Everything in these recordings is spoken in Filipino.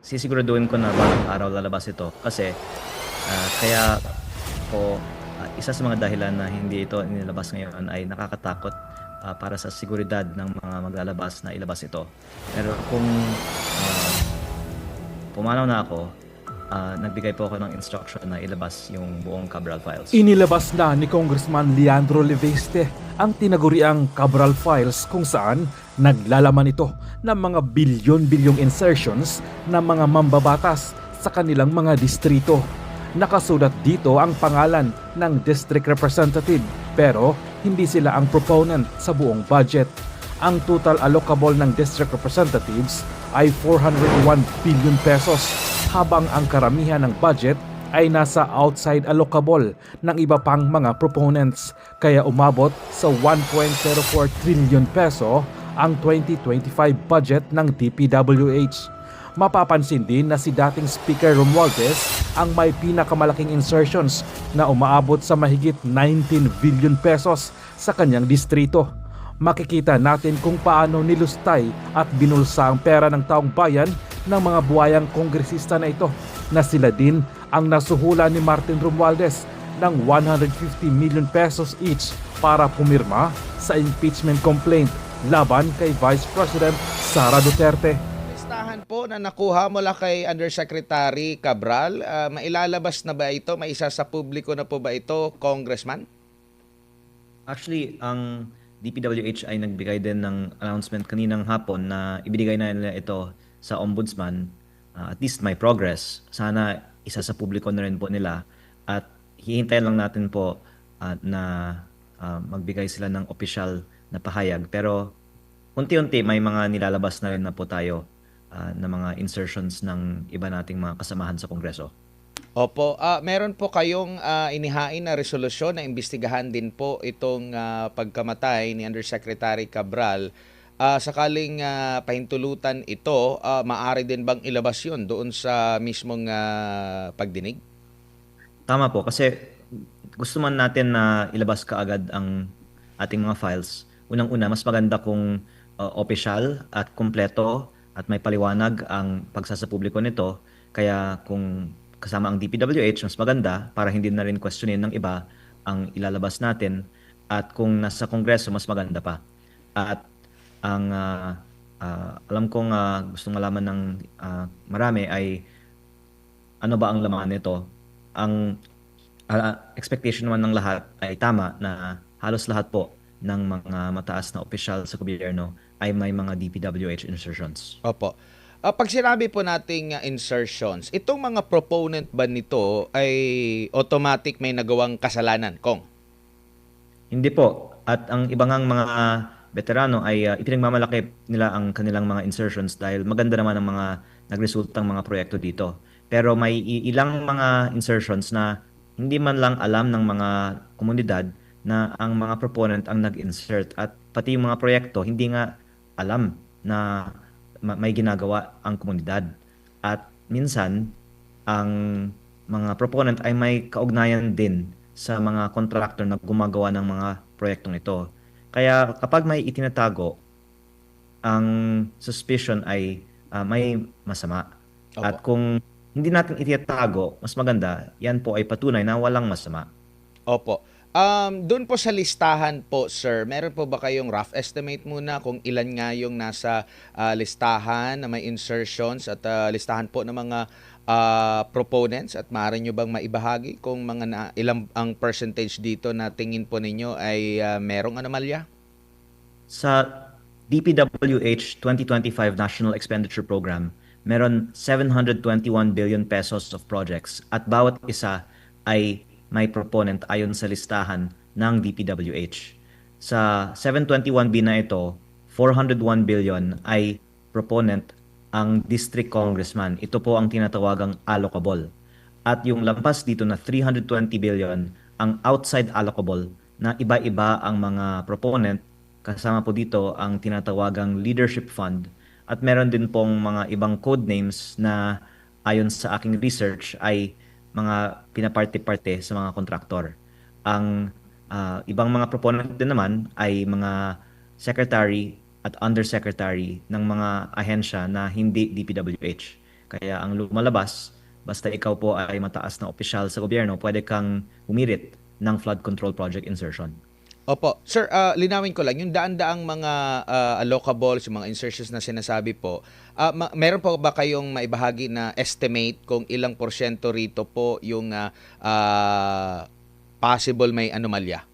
sisiguraduhin ko na balang araw lalabas ito kasi kaya po isa sa mga dahilan na hindi ito inilabas ngayon ay nakakatakot para sa seguridad ng mga maglalabas na ilabas ito. Pero kung ah, pumanaw na ako, nagbigay po ako ng instruction na ilabas yung buong Cabral files. Inilabas na ni Congressman Leandro Leveste ang tinaguriang Cabral Files kung saan naglalaman ito ng mga bilyon-bilyong insertions ng mga mambabatas sa kanilang mga distrito. Nakasulat dito ang pangalan ng district representative pero hindi sila ang proponent sa buong budget. Ang total allocable ng district representatives ay 401 billion pesos habang ang karamihan ng budget ay nasa outside allocable ng iba pang mga proponents kaya umabot sa 1.04 trillion peso ang 2025 budget ng DPWH. Mapapansin din na si dating Speaker Romualdez ang may pinakamalaking insertions na umaabot sa mahigit 19 billion pesos sa kanyang distrito. Makikita natin kung paano nilustay at binulsa ang pera ng taong bayan ng mga buhayang kongresista na ito na sila din ang nasuhula ni Martin Romualdez ng 150 million pesos each para pumirma sa impeachment complaint laban kay Vice President Sara Duterte. Listahan po na nakuha mula kay Undersecretary Cabral, mailalabas na ba ito? May isa sa publiko na po ba ito, Congressman? Actually, ang DPWH ay nagbigay din ng announcement kaninang hapon na ibinigay na nila ito sa ombudsman. At least may progress. Sana isa sa publiko na rin po nila at hihintayin lang natin po na magbigay sila ng opisyal na pahayag. Pero unti-unti may mga nilalabas na rin na po tayo na mga insertions ng iba nating mga kasamahan sa Kongreso. Opo, meron po kayong inihain na resolusyon na imbestigahan din po itong pagkamatay ni Undersecretary Cabral. Sakaling pahintulutan ito, maaari din bang ilabas yun doon sa mismong pagdinig? Tama po, kasi gusto man natin na ilabas kaagad ang ating mga files. Unang-una, mas maganda kung opisyal at kumpleto at may paliwanag ang pagsasapubliko nito. Kaya kung kasama ang DPWH, mas maganda para hindi na rin questionin ng iba ang ilalabas natin. At kung nasa Kongreso, mas maganda pa. At ang alam kong gustong malaman ng marami ay ano ba ang laman nito. Ang expectation naman ng lahat ay tama na halos lahat po ng mga mataas na opisyal sa gobyerno ay may mga DPWH insertions. Opo. Pag sinabi po nating insertions, itong mga proponent ba nito ay automatic may nagawang kasalanan, Kong? Hindi po. At ang ibang mga veterano ay ipinagmamalaki nila ang kanilang mga insertions dahil maganda naman ang mga nagresultang mga proyekto dito. Pero may ilang mga insertions na hindi man lang alam ng mga komunidad na ang mga proponent ang nag-insert at pati yung mga proyekto hindi nga alam na may ginagawa ang komunidad. At minsan, ang mga proponent ay may kaugnayan din sa mga contractor na gumagawa ng mga proyektong ito. Kaya kapag may itinatago, ang suspicion ay may masama. Opo. At kung hindi natin itinatago, mas maganda, yan po ay patunay na walang masama. Opo. Doon po sa listahan po, sir, meron po ba kayong rough estimate muna kung ilan nga yung nasa listahan na may insertions at listahan po ng mga proponents at maaari nyo bang maibahagi kung ilang ang percentage dito na tingin po ninyo ay merong anomalya? Sa DPWH 2025 National Expenditure Program, meron 721 billion pesos of projects at bawat isa ay may proponent ayon sa listahan ng DPWH. Sa 721B na ito, 401 billion ay proponent ang district congressman. Ito po ang tinatawagang allocable. At yung lampas dito na 320 billion ang outside allocable na iba-iba ang mga proponent. Kasama po dito ang tinatawagang leadership fund. At meron din pong mga ibang code names na ayon sa aking research ay mga pinaparte-parte sa mga kontraktor. Ang ibang mga proponent din naman ay mga secretary at undersecretary ng mga ahensya na hindi DPWH. Kaya ang lumalabas, basta ikaw po ay mataas na opisyal sa gobyerno, pwede kang humirit ng flood control project insertion. Opo. Sir, linawin ko lang, yung daan-daang mga allocables, yung mga insertions na sinasabi po, meron po ba kayong maibahagi na estimate kung ilang porsyento rito po yung possible may anomalya?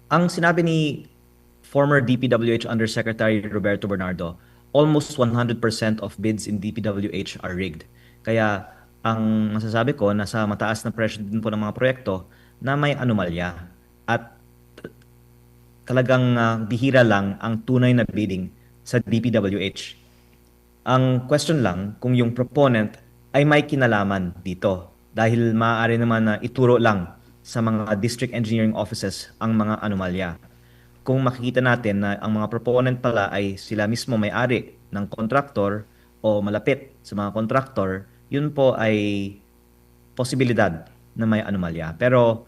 Ang sinabi ni former DPWH Undersecretary Roberto Bernardo, almost 100% of bids in DPWH are rigged. Kaya ang masasabi ko, nasa mataas na presyo din po ng mga proyekto na may anomalya. At talagang bihira lang ang tunay na bidding sa DPWH. Ang question lang kung yung proponent ay may kinalaman dito dahil maaari naman na ituro lang sa mga district engineering offices ang mga anomalya. Kung makikita natin na ang mga proponent pala ay sila mismo may-ari ng kontraktor o malapit sa mga kontraktor, yun po ay posibilidad na may anomalya. Pero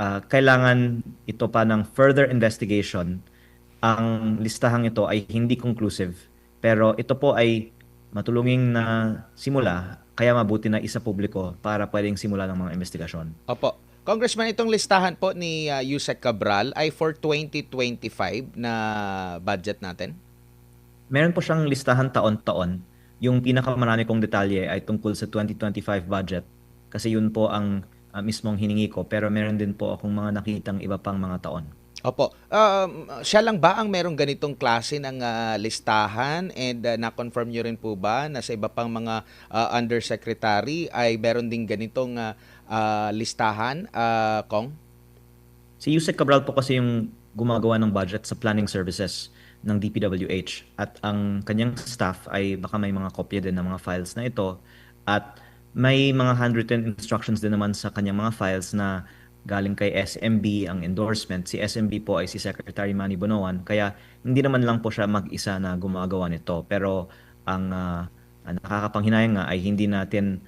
kailangan ito pa ng further investigation. Ang listahang ito ay hindi conclusive, pero ito po ay matulunging na simula, kaya mabuti na isa publiko para pwedeng simula ng mga investigasyon. Opo. Congressman, itong listahan po ni Yusek Cabral ay for 2025 na budget natin? Meron po siyang listahan taon-taon. Yung pinakamarami kong detalye ay tungkol sa 2025 budget kasi yun po ang mismong hiningi ko, pero meron din po akong mga nakitang iba pang mga taon. Opo. Siya lang ba ang merong ganitong klase ng listahan and na-confirm nyo rin po ba na sa iba pang mga undersecretary ay meron din ganitong listahan, Kong? Si Yusek Cabral po kasi yung gumagawa ng budget sa planning services ng DPWH at ang kanyang staff ay baka may mga kopya din ng mga files na ito at may mga handwritten instructions din naman sa kanyang mga files na galing kay SMB ang endorsement. Si SMB po ay si Secretary Manny Bonoan, kaya hindi naman lang po siya mag-isa na gumagawa nito. Pero ang nakakapanghinayang nga ay hindi natin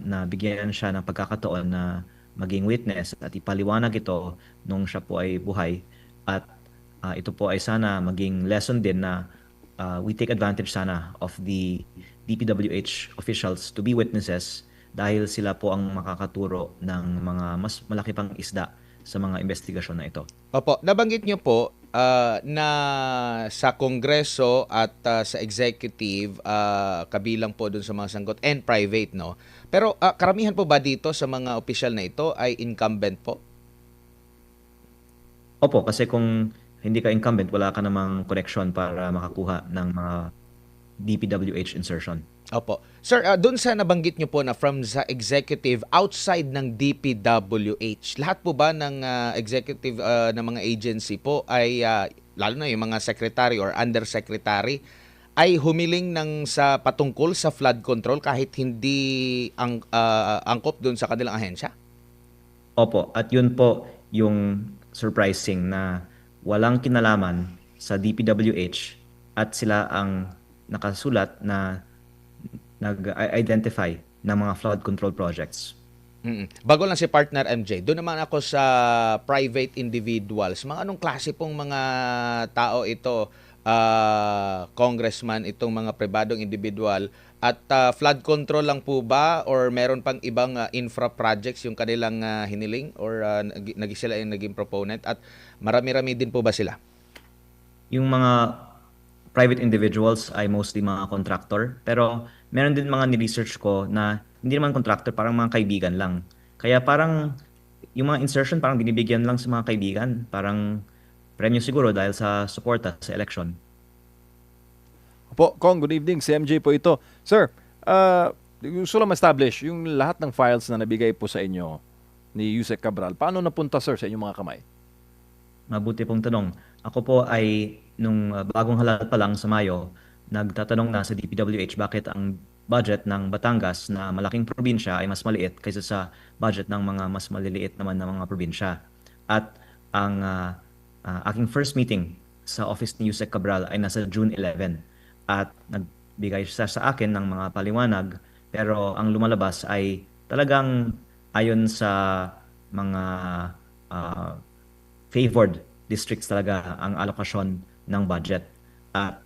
nabigyan siya ng pagkakataon na maging witness at ipaliwanag ito nung siya po ay buhay. At ito po ay sana maging lesson din na we take advantage sana of the DPWH officials to be witnesses dahil sila po ang makakaturo ng mga mas malaki pang isda sa mga investigasyon na ito. Opo, nabanggit nyo po na sa Kongreso at sa executive, kabilang po dun sa mga sangkot and private, no? Pero karamihan po ba dito sa mga opisyal na ito ay incumbent po? Opo, kasi kung hindi ka incumbent, wala ka namang connection para makakuha ng mga DPWH insertion. Opo. Sir, doon sa nabanggit nyo po na from sa executive outside ng DPWH, lahat po ba ng executive ng mga agency po ay, lalo na yung mga secretary or undersecretary, ay humiling ng sa patungkol sa flood control kahit hindi angkop doon sa kanilang ahensya? Opo, at yun po yung surprising na walang kinalaman sa DPWH at sila ang nakasulat na nag-identify ng mga flood control projects. Bago lang si partner MJ, doon naman ako sa private individuals. Mga anong klase pong mga tao ito, congressman, itong mga pribadong individual? At flood control lang po ba or meron pang ibang infra projects yung kanilang hiniling or sila yung naging proponent? At marami-rami din po ba sila? Yung mga private individuals ay mostly mga contractor, pero meron din mga ni-research ko na hindi naman contractor, parang mga kaibigan lang. Kaya parang yung mga insertion parang binibigyan lang sa mga kaibigan, parang premyo siguro dahil sa suporta sa election. Po, Kong, good evening. Si MJ po ito. Sir, gusto lang ma-establish yung lahat ng files na nabigay po sa inyo ni Yusek Cabral. Paano napunta, sir, sa inyong mga kamay? Mabuti pong tanong. Ako po ay nung bagong halal pa lang sa Mayo, nagtatanong na sa DPWH bakit ang budget ng Batangas na malaking probinsya ay mas maliit kaysa sa budget ng mga mas maliliit naman na mga probinsya. At ang aking first meeting sa office ni Yusek Cabral ay nasa June 11 at nagbigay siya sa akin ng mga paliwanag, pero ang lumalabas ay talagang ayon sa mga favored districts talaga ang alokasyon ng budget. At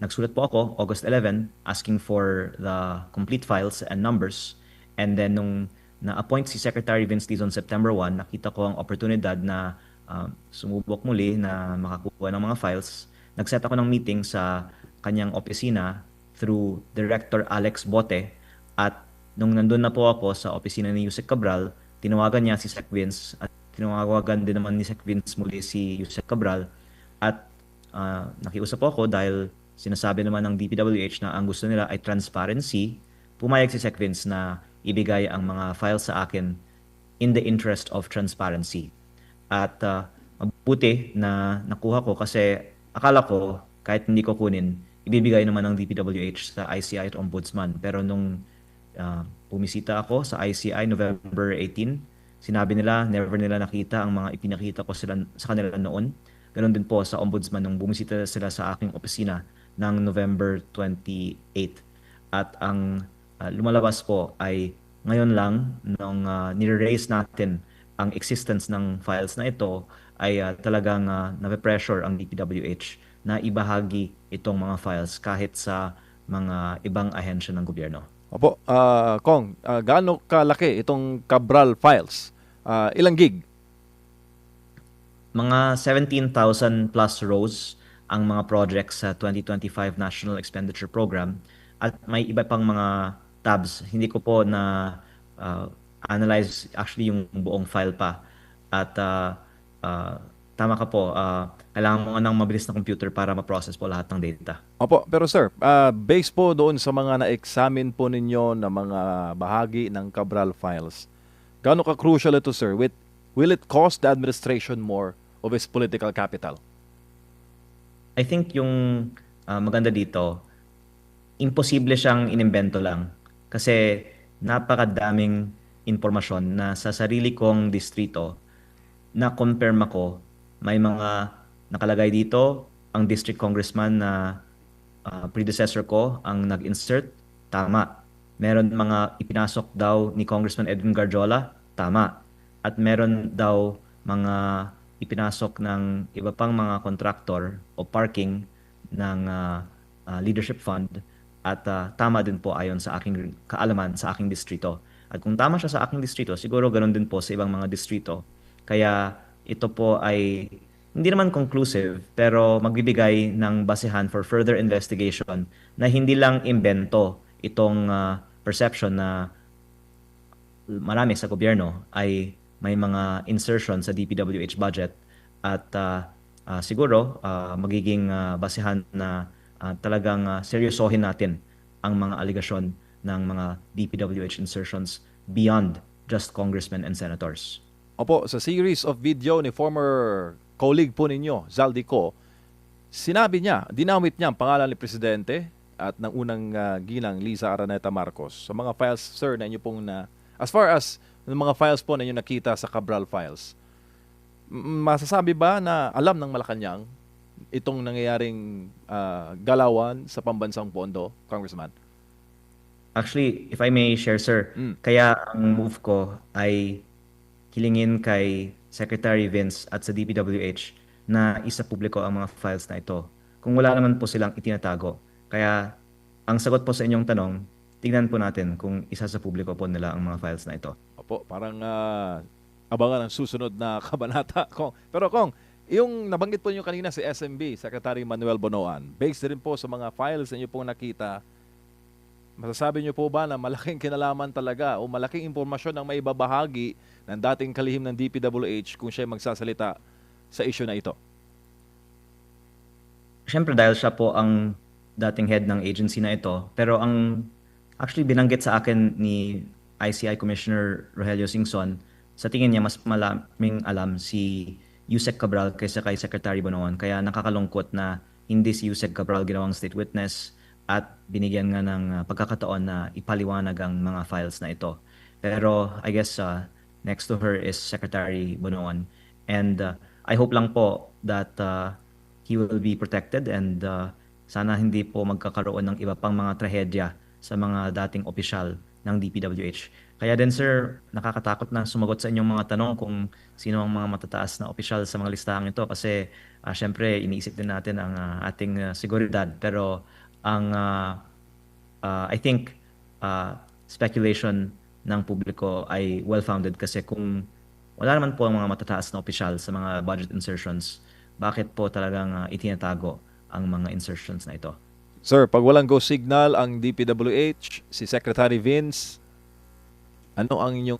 nagsulat po ako August 11 asking for the complete files and numbers. And then nung na-appoint si Secretary Vince Dizon September 1, nakita ko ang oportunidad na sumubok muli na makakuha ng mga files. Nag-set ako ng meeting sa kanyang opisina through Director Alex Bote, at nung nandun na po ako sa opisina ni Yusek Cabral, tinawagan niya si Sec Vince at tinawagan din naman ni Sec Vince muli si Yusek Cabral, at nakiusap po ako dahil sinasabi naman ng DPWH na ang gusto nila ay transparency. Pumayag si Sec Vince na ibigay ang mga files sa akin in the interest of transparency. At mabuti na nakuha ko kasi akala ko kahit hindi ko kunin, ibibigay naman ng DPWH sa ICI at Ombudsman. Pero nung pumisita ako sa ICI November 18, sinabi nila never nila nakita ang mga ipinakita ko sila, sa kanila noon. Ganon din po sa Ombudsman nung bumisita sila sa aking opisina ng November 28. At ang lumalabas po ay ngayon lang nung nire-raise natin ang existence ng files na ito, ay talagang nape-pressure ang DPWH na ibahagi itong mga files kahit sa mga ibang ahensya ng gobyerno. Opo, Kong, gaano kalaki itong Cabral files? Ilang gig? Mga 17,000 plus rows ang mga projects sa 2025 National Expenditure Program, at may iba pang mga tabs. Hindi ko po na analyze actually yung buong file pa. At tama ka po, kailangan mo ng mabilis na computer para ma-process po lahat ng data. Opo, pero sir, based po doon sa mga na-examine po ninyo na mga bahagi ng Cabral files, gaano ka-crucial ito, sir? Will it cost the administration more of its political capital? I think yung maganda dito, imposible siyang inimbento lang. Kasi napakadaming impormasyon na sa sarili kong distrito na compare ko. May mga nakalagay dito, ang district congressman na predecessor ko ang nag-insert, tama. Meron mga ipinasok daw ni Congressman Edwin Garjola, tama. At meron daw mga ipinasok ng iba pang mga contractor o parking ng leadership fund, at tama din po ayon sa aking kaalaman sa aking distrito. At kung tama siya sa aking distrito, siguro ganoon din po sa ibang mga distrito. Kaya ito po ay hindi naman conclusive, pero magbibigay ng basehan for further investigation na hindi lang imbento itong perception na marami sa gobyerno ay may mga insertion sa DPWH budget, at siguro magiging basehan na talagang seryosohin natin ang mga aligasyon ng mga DPWH insertions beyond just congressmen and senators. Opo, sa series of video ni former colleague po ninyo, Zaldico, sinabi niya, dinamit niya ang pangalan ni Presidente at ng unang ginang Liza Araneta Marcos. Sa mga files, sir, na inyo pong as far as ng mga files po na inyo nakita sa Cabral files, masasabi ba na alam ng Malacanang itong nangyayaring galawan sa pambansang pondo, Congressman? Actually, if I may share, sir, kaya ang move ko ay hilingin kay Secretary Vince at sa DPWH na isa publiko ang mga files na ito, kung wala naman po silang itinatago. Kaya ang sagot po sa inyong tanong, tignan po natin kung isa sa publiko po nila ang mga files na ito. Opo, parang abangan ang susunod na kabanata, Kong. Pero Kong, yung nabanggit po niyo kanina si SMB, Secretary Manuel Bonoan, based din po sa mga files na niyo pong nakita, masasabi niyo po ba na malaking kinalaman talaga o malaking impormasyon ang maibabahagi ng dating kalihim ng DPWH kung siya magsasalita sa issue na ito? Siyempre dahil siya po ang dating head ng agency na ito, pero ang actually binanggit sa akin ni ICI Commissioner Rogelio Singson, sa tingin niya mas malaming alam si Yusek Cabral kaysa kay Secretary Bonoan. Kaya nakakalungkot na hindi si Yusek Cabral ginawang state witness at binigyan nga ng pagkakataon na ipaliwanag ang mga files na ito. Pero I guess next to her is Secretary Bonoan. And I hope lang po that he will be protected, and sana hindi po magkakaroon ng iba pang mga trahedya sa mga dating opisyal ng DPWH. Kaya din sir, nakakatakot na sumagot sa inyong mga tanong kung sino ang mga matataas na opisyal sa mga listahang ito kasi syempre iniisip din natin ang ating seguridad. Pero ang I think speculation ng publiko ay well-founded kasi kung wala naman po ang mga matataas na opisyal sa mga budget insertions, bakit po talagang itinatago ang mga insertions na ito? Sir, pag walang go signal ang DPWH, si Secretary Vince, ano ang inyong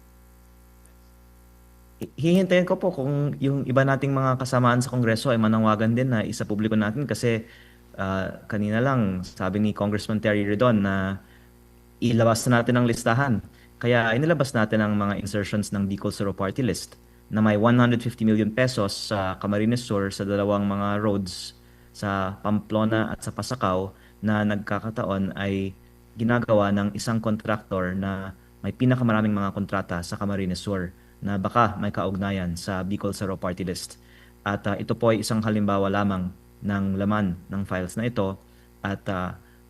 Hihintayin ko po kung yung iba nating mga kasamaan sa Kongreso ay manawagan din na isa publiko natin kasi kanina lang sabi ni Congressman Terry Redon na ilabas na natin ang listahan. Kaya inilabas natin ang mga insertions ng Bicol Sur Party List na may 150 million pesos sa Camarines Sur sa dalawang mga roads sa Pamplona at sa Pasacao na nagkakataon ay ginagawa ng isang kontraktor na may pinakamaraming mga kontrata sa Camarines Sur na baka may kaugnayan sa Bicol Sur Party List. At ito po ay isang halimbawa lamang ng laman ng files na ito at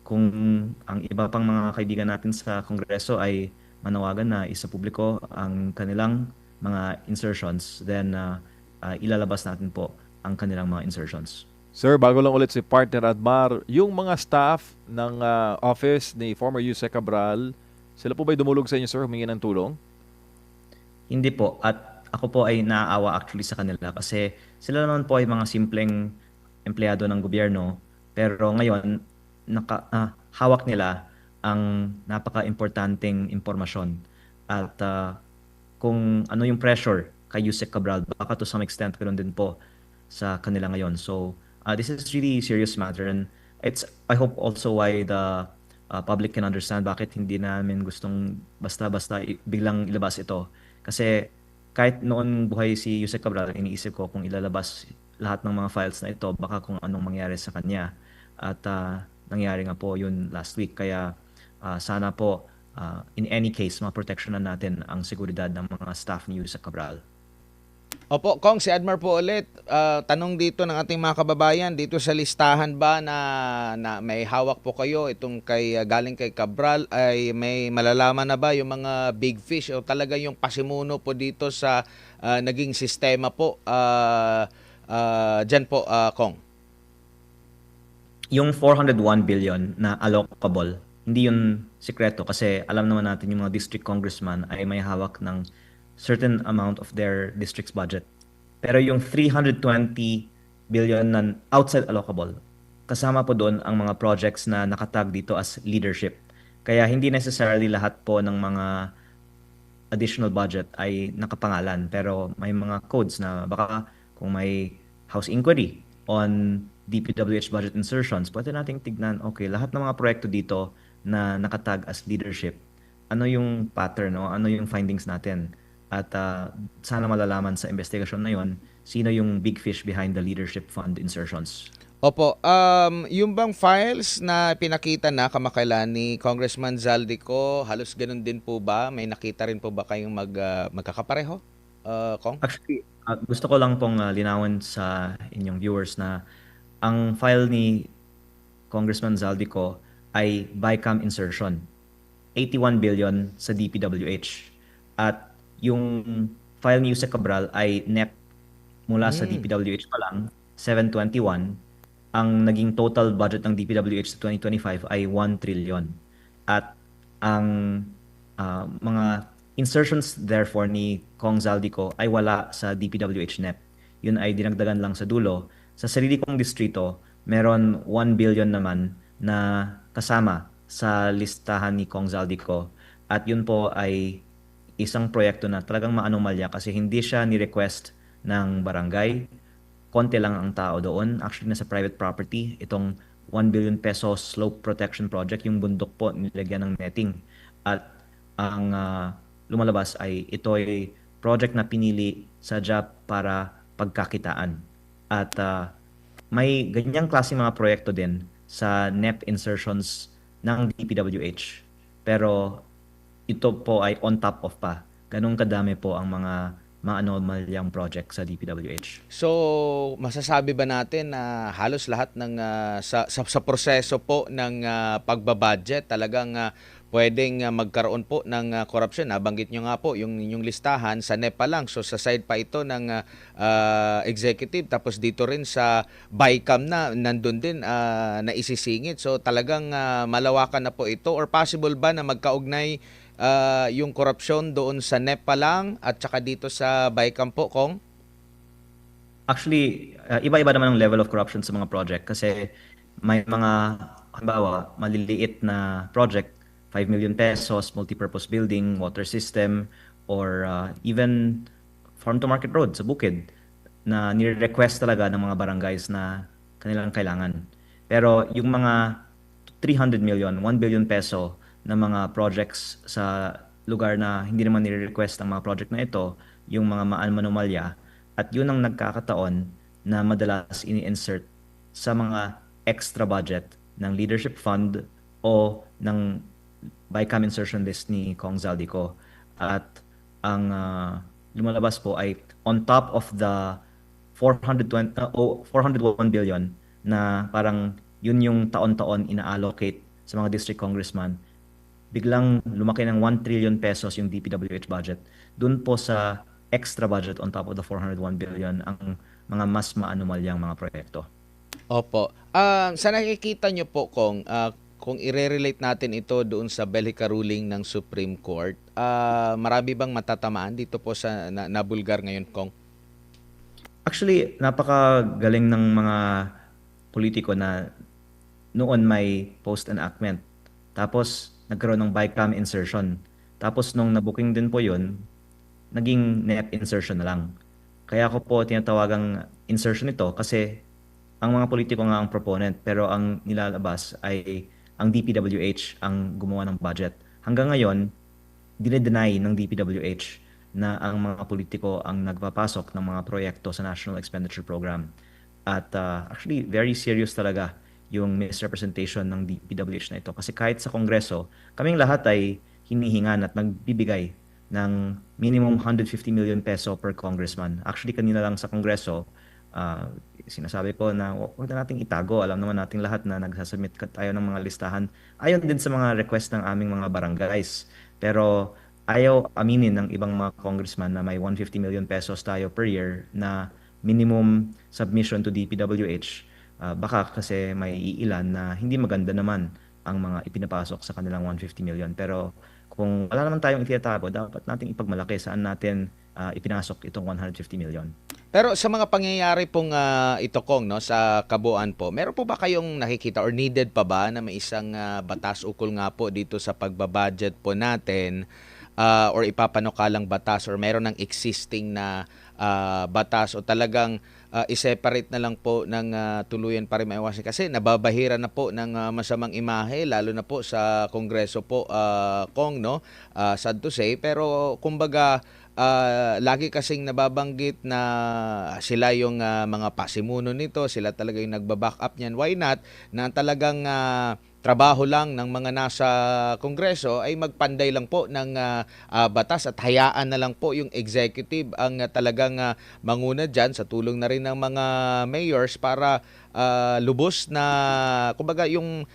kung ang iba pang mga kaibigan natin sa Kongreso ay manawagan na isa publiko ang kanilang mga insertions, then ilalabas natin po ang kanilang mga insertions. Sir, bago lang ulit si Partner Admar, yung mga staff ng office ni former Yusek Cabral, sila po ba'y dumulog sa inyo, sir, humingi ng tulong? Hindi po. At ako po ay naaawa actually sa kanila kasi sila naman po ay mga simpleng empleyado ng gobyerno. Pero ngayon, hawak nila ang napaka-importanting impormasyon. At kung ano yung pressure kay Yusek Cabral, baka to some extent ganoon din po sa kanila ngayon. So this is really serious matter and I hope also why the public can understand bakit hindi namin gustong basta-basta biglang ilabas ito. Kasi kahit noon buhay si Yusek Cabral, iniisip ko kung ilalabas lahat ng mga files na ito, baka kung anong mangyari sa kanya. At nangyari nga po yun last week. Kaya sana po, in any case, maproteksyonan natin ang seguridad ng mga staff ni Yusek Cabral. Opo, Kong, si Admar po ulit. Tanong dito ng ating mga kababayan, dito sa listahan ba na may hawak po kayo itong galing kay Cabral ay may malalaman na ba yung mga big fish o talaga yung pasimuno po dito sa naging sistema po dyan po, Kong? Yung 401 billion na allocable, hindi yun sikreto kasi alam naman natin yung mga district congressman ay may hawak ng certain amount of their district's budget. Pero yung 320 billion na outside allocable, kasama po doon ang mga projects na nakatag dito as leadership. Kaya hindi necessarily lahat po ng mga additional budget ay nakapangalan. Pero may mga codes na baka kung may House inquiry on DPWH budget insertions, pwede nating tignan, okay, lahat ng mga proyekto dito na nakatag as leadership, ano yung pattern, no? Ano yung findings natin? At sana malalaman sa investigasyon na yon sino yung big fish behind the leadership fund insertions. Opo, yung bang files na pinakita na kamakailan ni Congressman Zaldico, halos ganun din po ba? May nakita rin po ba kayong magkakapareho, Kong? Actually, gusto ko lang pong linawin sa inyong viewers na ang file ni Congressman Zaldico ay BICAM insertion, 81 billion sa DPWH. At yung file ni Yusek Cabral ay NEP mula sa DPWH pa lang, 721. Ang naging total budget ng DPWH sa 2025 ay 1 trillion. At ang mga insertions therefore ni Kong Zaldico ay wala sa DPWH NEP. Yun ay dinagdagan lang sa dulo. Sa sarili kong distrito, meron 1 billion naman na kasama sa listahan ni Kong Zaldico. At yun po ay isang proyekto na talagang maanomalya kasi hindi siya ni-request ng barangay. Konti lang ang tao doon. Actually, nasa private property. Itong 1 billion peso slope protection project, yung bundok po, nilagyan ng netting. At ang lumalabas ay ito ay project na pinili sadya para pagkakitaan. At may ganyang klase mga proyekto din sa NEP insertions ng DPWH. Pero ito po ay on top of pa. Ganun kadami po ang mga maanomalyang project sa DPWH. So, masasabi ba natin na halos lahat ng sa proseso po ng pagbabudget talagang pwedeng magkaroon po ng korupsyon. Nabanggit nyo nga po yung inyong listahan sa NEPA lang. So sa side pa ito ng executive, tapos dito rin sa BICAM na nandun din na isisingit. So talagang malawakan na po ito, or possible ba na magkaugnay yung korupsyon doon sa NEPA lang at saka dito sa BICAM po, Kong? Actually, iba-iba naman ang level of corruption sa mga project kasi may mga, halimbawa, maliliit na project, 5 million pesos, multipurpose building, water system, or even farm-to-market road sa bukid na nire-request talaga ng mga barangays na kanilang kailangan. Pero yung mga 300 million, 1 billion peso na mga projects sa lugar na hindi naman nire-request ang mga project na ito, yung mga manomalya, at yun ang nagkakataon na madalas ini-insert sa mga extra budget ng leadership fund o ng BICAM insertion list ni Kong Zaldico. At ang lumalabas po ay on top of the 401 billion na parang yun yung taon-taon ina-allocate sa mga district congressman, biglang lumaki ng 1 trillion pesos yung DPWH budget. Doon po sa extra budget on top of the 401 billion ang mga mas maanumalyang mga proyekto. Opo. Sa nakikita nyo po, kung i-relate natin ito doon sa Belgica ruling ng Supreme Court, marami bang matatamaan dito po sa nabulgar ngayon, Kong? Actually, napakagaling ng mga politiko na noon may post-enactment. Tapos, nagkaroon ng BICAM insertion. Tapos, nung nabuking din po yun, naging NEP insertion na lang. Kaya ako po tinatawagang insertion ito kasi ang mga politiko nga ang proponent pero ang nilalabas ay ang DPWH ang gumawa ng budget. Hanggang ngayon, dinedeny ng DPWH na ang mga politiko ang nagpapasok ng mga proyekto sa National Expenditure Program. At actually, very serious talaga yung misrepresentation ng DPWH na ito. Kasi kahit sa Kongreso, kaming lahat ay hinihingan at magbibigay ng minimum 150 million peso per congressman. Actually, kanina lang sa Kongreso, sinasabi ko na huwag na nating itago. Alam naman nating lahat na nagsasubmit tayo ng mga listahan. Ayon din sa mga request ng aming mga barangays. Pero ayaw aminin ng ibang mga congressman na may 150 million pesos tayo per year na minimum submission to DPWH. Baka kasi may iilan na hindi maganda naman ang mga ipinapasok sa kanilang 150 million. Pero kung wala naman tayong itatago, dapat nating ipagmalaki saan natin ipinasok itong 150 million. Pero sa mga pangyayari pong ito, Kong, no, sa kabuuan po, meron po ba kayong nakikita or needed pa ba na may isang batas ukol nga po dito sa pagbabudget po natin, or ipapanukalang batas, or meron ng existing na batas, o talagang i-separate na lang po ng tuluyan para maiwasan? Kasi nababahira na po ng masamang imahe, lalo na po sa Kongreso po, Kong, no? Sad to say, pero kumbaga, lagi kasing nababanggit na sila yung mga pasimuno nito, sila talaga yung nagba-back up niyan. Why not na talagang trabaho lang ng mga nasa Kongreso ay magpanday lang po ng batas at hayaan na lang po yung executive ang talagang manguna dyan sa tulong na rin ng mga mayors para lubos na kumbaga yung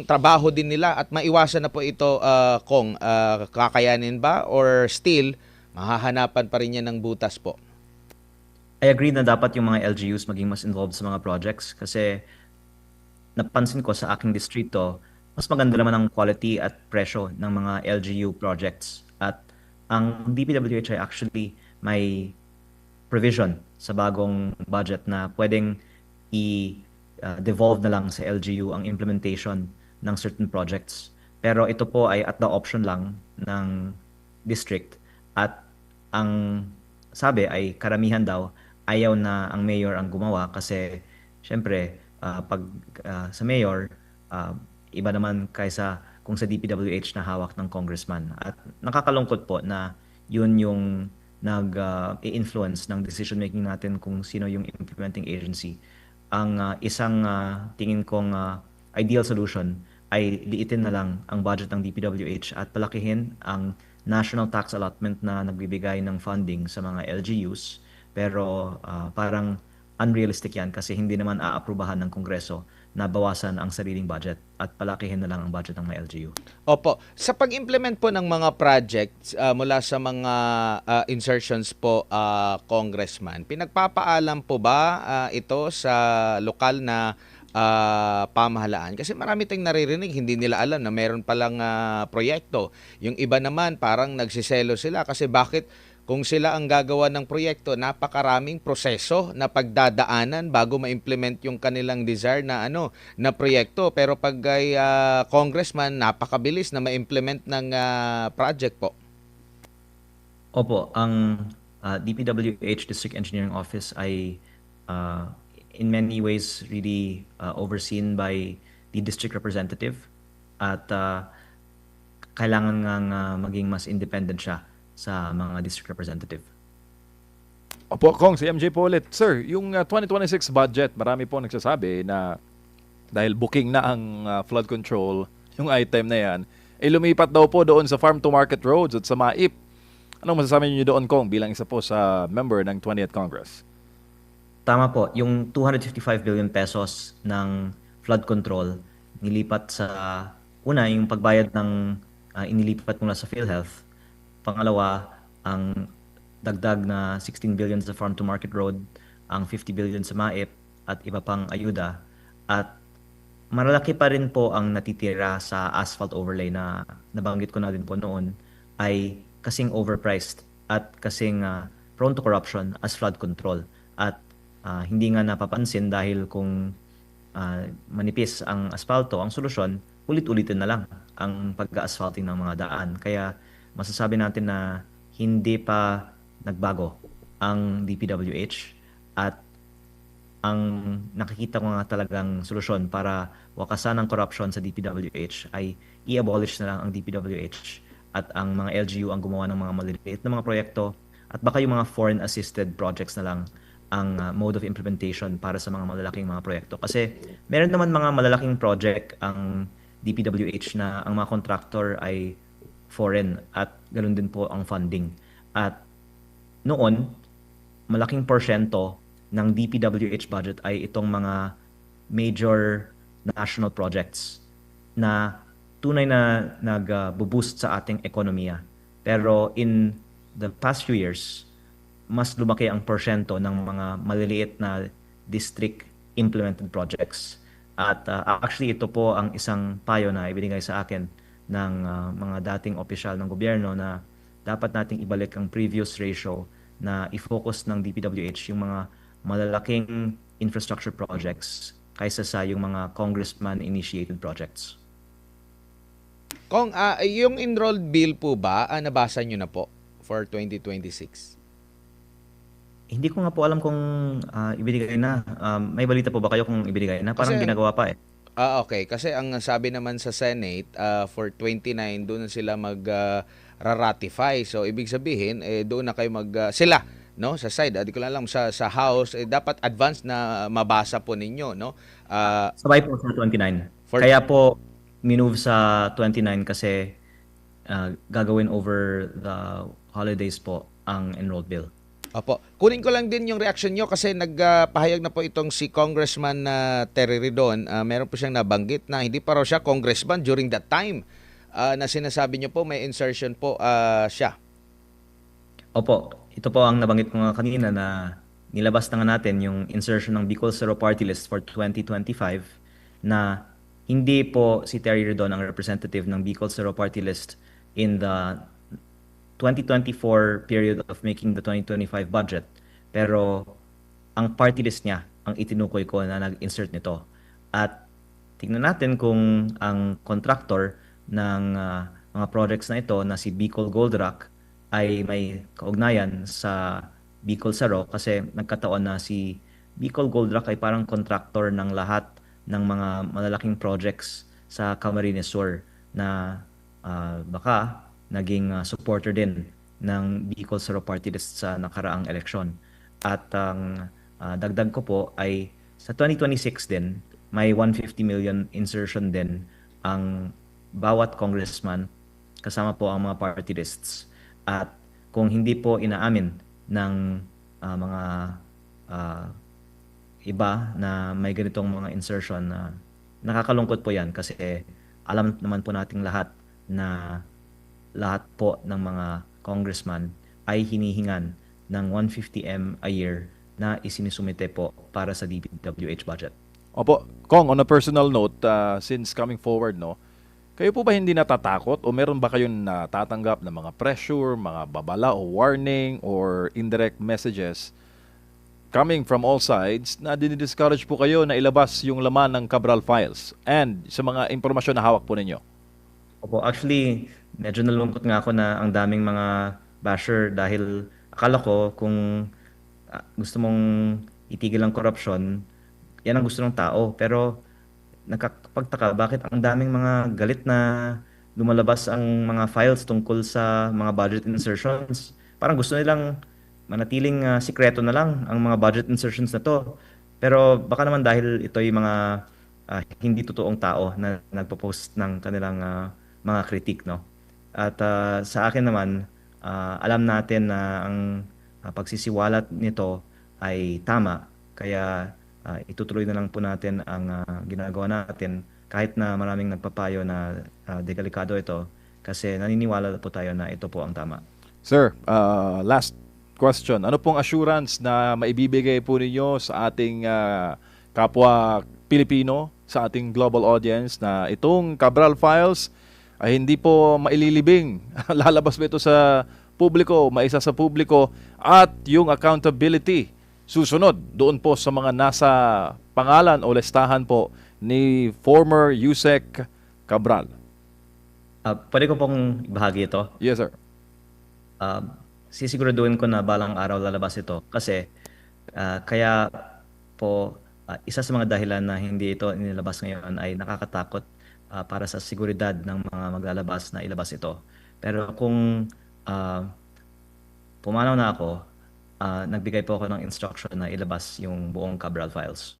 trabaho din nila at maiwasan na po ito, Kong. Kakayanin ba or still mahahanapan pa rin yan ng butas po? I agree na dapat yung mga LGUs maging mas involved sa mga projects kasi napansin ko sa aking distrito, mas maganda naman ang quality at presyo ng mga LGU projects. At ang DPWH ay actually may provision sa bagong budget na pwedeng i-devolve na lang sa LGU ang implementation ng certain projects. Pero ito po ay at the option lang ng district. At ang sabi ay karamihan daw ayaw na ang mayor ang gumawa kasi syempre pag sa mayor iba naman kaysa kung sa DPWH na hawak ng congressman. At nakakalungkot po na yun yung nag-i-influence ng decision making natin kung sino yung implementing agency. Ang isang tingin kong ideal solution ay liitin na lang ang budget ng DPWH at palakihin ang national tax allotment na nagbibigay ng funding sa mga LGUs. Pero parang unrealistic yan kasi hindi naman aaprubahan ng Kongreso na bawasan ang sariling budget. at palakihin na lang ang budget ng mga LGU. Opo. Sa pag-implement po ng mga projects mula sa mga insertions po, Congressman, pinagpapaalam po ba ito sa lokal na pamahalaan? Kasi marami tayong naririnig, hindi nila alam na meron palang proyekto. Yung iba naman parang nagsiselo sila kasi bakit kung sila ang gagawa ng proyekto, napakaraming proseso na pagdadaanan bago ma-implement yung kanilang desire na na proyekto. Pero pag ay congressman, napakabilis na ma-implement ng project po. Opo, ang DPWH District Engineering Office ay uh, in many ways really overseen by the district representative at kailangan ngang maging mas independent siya sa mga district representative. Opo, Kong, si MJ po ulit. Sir, yung 2026 budget, marami po nagsasabi na dahil booking na ang flood control, yung item na yan, lumipat daw po doon sa farm to market roads at sa MAIP. Anong masasabi niyo doon, Kong, bilang isa po sa member ng 20th Congress? Tama po, yung 255 billion pesos ng flood control nilipat sa una yung pagbayad ng inilipat mula sa PhilHealth. Pangalawa, ang dagdag na 16 billion sa farm to market road, ang 50 billion sa MAIP at iba pang ayuda. At malalaki pa rin po ang natitira sa asphalt overlay na nabanggit ko na din po noon ay kasing overpriced at kasing prone to corruption as flood control. At hindi nga napapansin dahil kung manipis ang asfalto, ang solusyon, ulit-ulitin na lang ang pag-asphalting ng mga daan. Kaya masasabi natin na hindi pa nagbago ang DPWH at ang nakikita ko nga talagang solusyon para wakasan ang corruption sa DPWH ay i-abolish na lang ang DPWH at ang mga LGU ang gumawa ng mga maliliit na mga proyekto at baka yung mga foreign assisted projects na lang ang mode of implementation para sa mga malalaking mga proyekto. Kasi meron naman mga malalaking project ang DPWH na ang mga contractor ay foreign at ganoon din po ang funding. At noon, malaking porsyento ng DPWH budget ay itong mga major national projects na tunay na nag-boost sa ating ekonomiya. Pero in the past few years, mas lumaki ang porsyento ng mga maliliit na district implemented projects. At actually ito po ang isang payo na ibinigay sa akin ng mga dating opisyal ng gobyerno na dapat nating ibalik ang previous ratio na i-focus ng DPWH yung mga malalaking infrastructure projects kaysa sa yung mga congressman-initiated projects. Kung yung enrolled bill po ba, nabasa nyo na po for 2026? Hindi ko nga po alam kung ibinigay na. May balita po ba kayo kung ibinigay na? Parang Kasi ginagawa pa eh. Okay. Kasi ang sabi naman sa Senate, for 29, doon na sila mag-ratify. So, ibig sabihin, doon na kayo sila, no? Sa side, di ko lang alam, sa House, dapat advance na mabasa po ninyo, no? Sabay po sa 29. Kaya po, minove sa 29 kasi gagawin over the holidays po ang enrolled bill. Opo. Kunin ko lang din yung reaction nyo kasi nagpahayag na po itong si Congressman Terry Ridon. Meron po siyang nabanggit na hindi pa raw siya congressman during that time na sinasabi nyo po may insertion po siya. Opo, ito po ang nabanggit ko nga kanina na nilabas na nga natin yung insertion ng Bicol Zero Party List for 2025 na hindi po si Terry Ridon ang representative ng Bicol Zero Party List in the 2024 period of making the 2025 budget. Pero ang party list niya ang itinukoy ko na nag-insert nito. At tingnan natin kung ang contractor ng mga projects na ito na si Bicol Gold Rock ay may kaugnayan sa Bicol Zero kasi nagkataon na si Bicol Gold Rock ay parang contractor ng lahat ng mga malalaking projects sa Camarines Sur na baka naging supporter din ng Bicol Zero Party List sa nakaraang eleksyon. At ang dagdag ko po ay sa 2026 din, may 150 million insertion din ang bawat congressman kasama po ang mga party lists. At kung hindi po inaamin ng mga iba na may ganitong mga insertion na nakakalungkot po yan kasi alam naman po nating lahat na lahat po ng mga congressman ay hinihingan ng 150M a year na isinisumite po para sa DPWH budget. Opo, Kong, on a personal note, since coming forward, no, kayo po ba hindi natatakot o meron ba kayong natatanggap na mga pressure, mga babala o warning or indirect messages coming from all sides na dinidiscourage po kayo na ilabas yung laman ng Cabral Files and sa mga impormasyon na hawak po ninyo? Opo, actually, medyo nalungkot nga ako na ang daming mga basher dahil akala ko kung gusto mong itigil ang korupsyon, yan ang gusto ng tao. Pero nakakapagtaka bakit ang daming mga galit na lumalabas ang mga files tungkol sa mga budget insertions. Parang gusto nilang manatiling sikreto na lang ang mga budget insertions na to. Pero baka naman dahil ito yung mga hindi totoong tao na nagpo-post ng kanilang mga critique, no? At sa akin naman, alam natin na ang pagsisiwalat nito ay tama. Kaya itutuloy na lang po natin ang ginagawa natin kahit na maraming nagpapayo na delikado ito kasi naniniwala po tayo na ito po ang tama. Sir, last question. Ano pong assurance na maibibigay po ninyo sa ating kapwa Pilipino, sa ating global audience na itong Cabral Files ay hindi po maililibing? Lalabas ba ito sa publiko, maisa sa publiko at yung accountability susunod doon po sa mga nasa pangalan o listahan po ni former Yusek Cabral? Pwede ko pong ibahagi ito. Yes, sir. Sisiguraduhin ko na balang araw lalabas ito kasi kaya po isa sa mga dahilan na hindi ito inilabas ngayon ay nakakatakot para sa seguridad ng mga maglalabas na ilabas ito. Pero kung pumanaw na ako, nagbigay po ako ng instruction na ilabas yung buong Cabral Files.